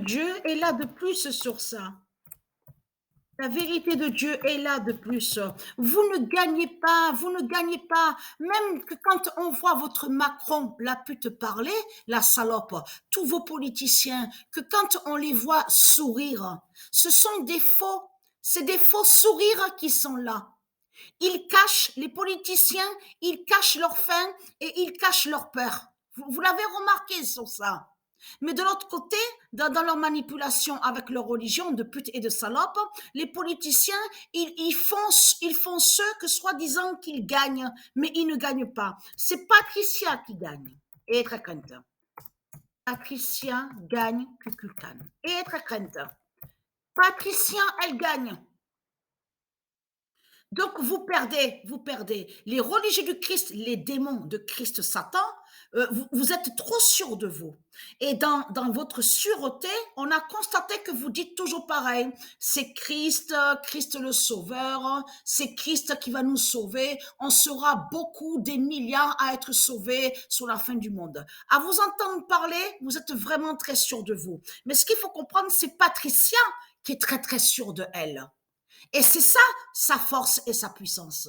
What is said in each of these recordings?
Dieu est là de plus sur ça. La vérité de Dieu est là de plus. Vous ne gagnez pas, vous ne gagnez pas. Même que quand on voit votre Macron, la pute parler, la salope, tous vos politiciens, que quand on les voit sourire, ce sont des faux, c'est des faux sourires qui sont là. Ils cachent, les politiciens, ils cachent leur faim et ils cachent leur peur. Vous l'avez remarqué sur ça. Mais de l'autre côté, dans leur manipulation avec leur religion de pute et de salope, les politiciens, ils font ce que soi-disant qu'ils gagnent, mais ils ne gagnent pas. C'est Patricia qui gagne. Et très content. Patricia gagne Kukulkan. Et très content. Patricia, elle gagne. Donc vous perdez, vous perdez. Les religieux du Christ, les démons de Christ Satan, vous êtes trop sûrs de vous. Et dans votre sûreté, on a constaté que vous dites toujours pareil. C'est Christ, Christ le Sauveur, c'est Christ qui va nous sauver. On sera beaucoup, des milliards à être sauvés sur la fin du monde. À vous entendre parler, vous êtes vraiment très sûrs de vous. Mais ce qu'il faut comprendre, c'est Patricia qui est très très sûre de elle. Et c'est ça, sa force et sa puissance.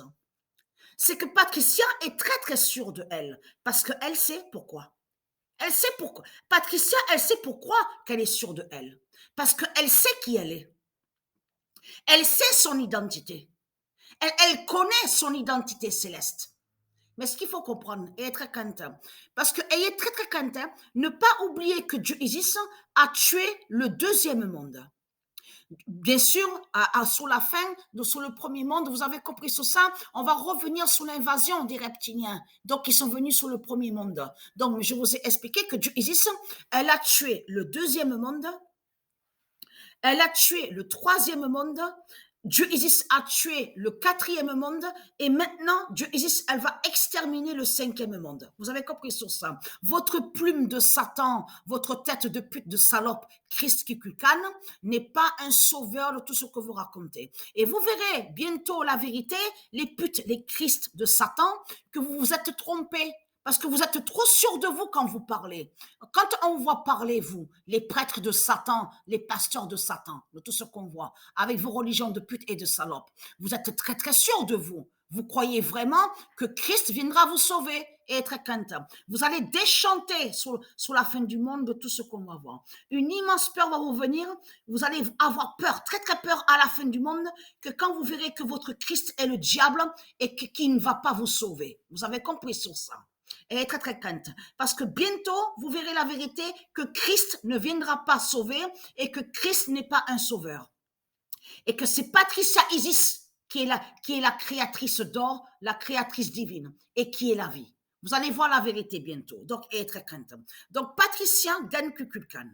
C'est que Patricia est très, très sûre de elle. Parce qu'elle sait pourquoi. Elle sait pourquoi. Patricia, elle sait pourquoi qu'elle est sûre de elle. Parce qu'elle sait qui elle est. Elle sait son identité. Elle connaît son identité céleste. Mais ce qu'il faut comprendre, et être très content, parce que ayez très, très content, ne pas oublier que Dieu Isis a tué le deuxième monde. Bien sûr, sur la fin, sur le premier monde, vous avez compris sur ça, on va revenir sur l'invasion des reptiliens. Donc, ils sont venus sur le premier monde. Donc, je vous ai expliqué que Dieu Isis, elle a tué le deuxième monde, elle a tué le troisième monde, Dieu Isis a tué le quatrième monde et maintenant, Dieu Isis, elle va exterminer le cinquième monde. Vous avez compris sur ça. Votre plume de Satan, votre tête de pute de salope, Christ Kukulkan, n'est pas un sauveur de tout ce que vous racontez. Et vous verrez bientôt la vérité, les putes, les Christ de Satan, que vous vous êtes trompés. Parce que vous êtes trop sûr de vous quand vous parlez. Quand on voit parler, vous, les prêtres de Satan, les pasteurs de Satan, de tout ce qu'on voit, avec vos religions de pute et de salope, vous êtes très très sûr de vous. Vous croyez vraiment que Christ viendra vous sauver et être content. Vous allez déchanter sur la fin du monde de tout ce qu'on va voir. Une immense peur va vous venir. Vous allez avoir peur, très très peur à la fin du monde, que quand vous verrez que votre Christ est le diable et qu'il ne va pas vous sauver. Vous avez compris sur ça. Et très très crainte. Parce que bientôt, vous verrez la vérité que Christ ne viendra pas sauver et que Christ n'est pas un sauveur. Et que c'est Patricia Isis qui est la créatrice d'or, la créatrice divine et qui est la vie. Vous allez voir la vérité bientôt. Donc, et très crainte. Donc, Patricia gagne Kukulkan.